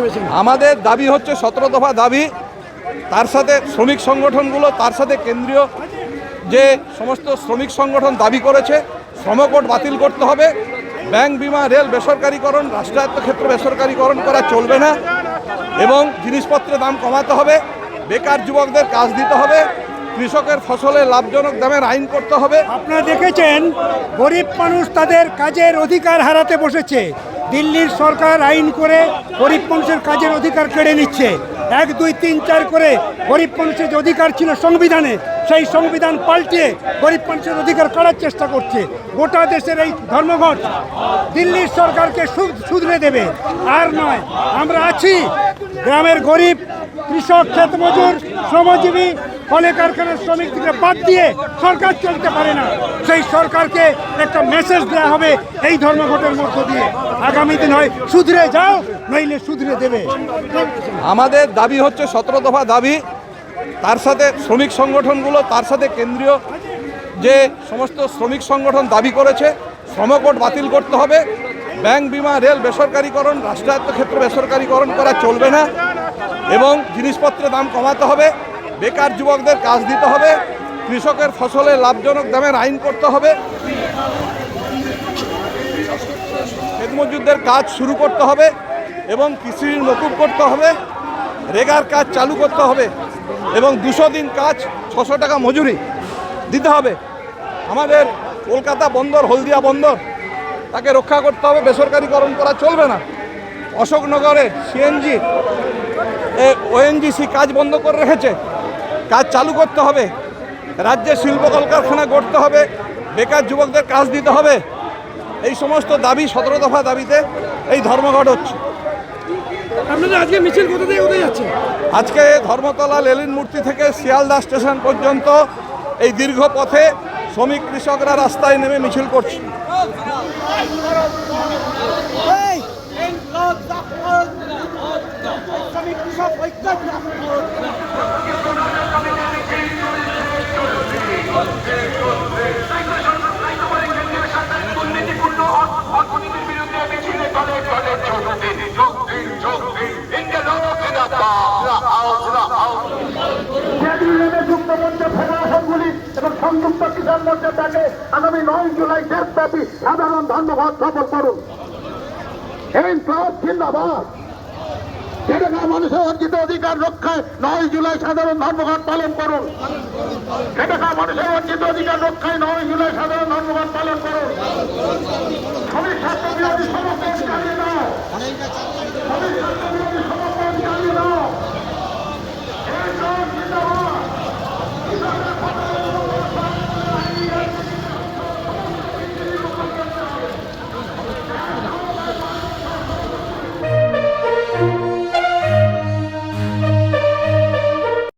করেছেন? আমাদের দাবি হচ্ছে 17 দফা দাবি, তার সাথে শ্রমিক সংগঠনগুলো, তার সাথে কেন্দ্রীয় যে সমস্ত শ্রমিক সংগঠন দাবি করেছে শ্রমকোড বাতিল করতে হবে, ব্যাংক বিমা রেল বেসরকারিকরণ, রাষ্ট্রায়ত্ত ক্ষেত্র বেসরকারিকরণ করা চলবে না, এবং জিনিসপত্রের দাম কমাতে হবে, বেকার যুবকদের কাজ দিতে হবে, কৃষকের ফসলের লাভজনক দামের আইন করতে হবে। আপনারা দেখেছেন গরিব মানুষ তাদের কাজের অধিকার হারাতে বসেছে। দিল্লির সরকার আইন করে গরিব মানুষের কাজের অধিকার কেড়ে নিচ্ছে। 1, 2, 3, 4 করে গরিব মানুষের যে অধিকার ছিল সংবিধানে, সেই সংবিধান পাল্টিয়ে গরিব মানুষের অধিকার কাড়ার চেষ্টা করছে। গোটা দেশের এই ধর্মঘট দিল্লির সরকারকে শুধরে দেবে, আর নয়। আমরা আছি, গ্রামের গরিব কৃষক, ক্ষেত মজুর, শ্রমজীবী, কলে কারখানার শ্রমিক থেকে বাদ দিয়ে সরকার চলতে পারে না। সেই সরকারকে একটা মেসেজ দেওয়া হবে এই ধর্মঘটের মধ্য দিয়ে, আগামী দিন হয় শুধরে যাও, নইলে শুধরে দেবে। আমাদের দাবি হচ্ছে 17 দফা দাবি, তার সাথে শ্রমিক সংগঠনগুলো, তার সাথে কেন্দ্রীয় যে সমস্ত শ্রমিক সংগঠন দাবি করেছে শ্রমকোড বাতিল করতে হবে, ব্যাংক বিমা রেল বেসরকারিকরণ, রাষ্ট্রায়ত্ত ক্ষেত্র বেসরকারিকরণ করা চলবে না, এবং জিনিসপত্রের দাম কমাতে হবে, বেকার যুবকদের কাজ দিতে হবে, কৃষকের ফসলের লাভজনক দামের আইন করতে হবে, ক্ষেত মজুরদের কাজ শুরু করতে হবে, এবং কৃষি ঋণ মকুব করতে হবে, রেগার কাজ চালু করতে হবে, এবং 200 দিন কাজ 600 টাকা মজুরি দিতে হবে। আমাদের কলকাতা বন্দর, হলদিয়া বন্দর, তাকে রক্ষা করতে হবে, বেসরকারিকরণ করা চলবে না। অশোকনগরে সিএনজি ওএনজিসি কাজ বন্ধ করে রেখেছে, কাজ চালু করতে হবে, রাজ্যে শিল্প কলকারখানা গড়তে হবে, বেকার যুবকদের কাজ দিতে হবে। এই সমস্ত দাবি 17 দফা দাবিতে এই ধর্মঘট হচ্ছে। আপনাদের আজকে মিছিল কোথা থেকে কোথায় যাচ্ছে? আজকে ধর্মতলা লেলিন মূর্তি থেকে শিয়ালদা স্টেশন পর্যন্ত এই দীর্ঘ পথে শ্রমিক কৃষকরা রাস্তায় নেমে মিছিল করছে। ফেডারেশনগুলি এবং সংযুক্ত কিষাণ মোর্চা তাকে আগামী 9 জুলাই দেশব্যাপী সাধারণ ধন্যবাদ সফল করুন। জিন্দাবাদ। সেটাকা মানুষের অর্জিত অধিকার রক্ষায় 9 জুলাই সাধারণ ধর্মঘট পালন করুন। সেটাকা মানুষের অর্জিত অধিকার রক্ষায় 9 জুলাই সাধারণ ধর্মঘট পালন করুন। শ্রমিক স্বার্থ বিরোধী সমস্ত চালিয়ে দাও।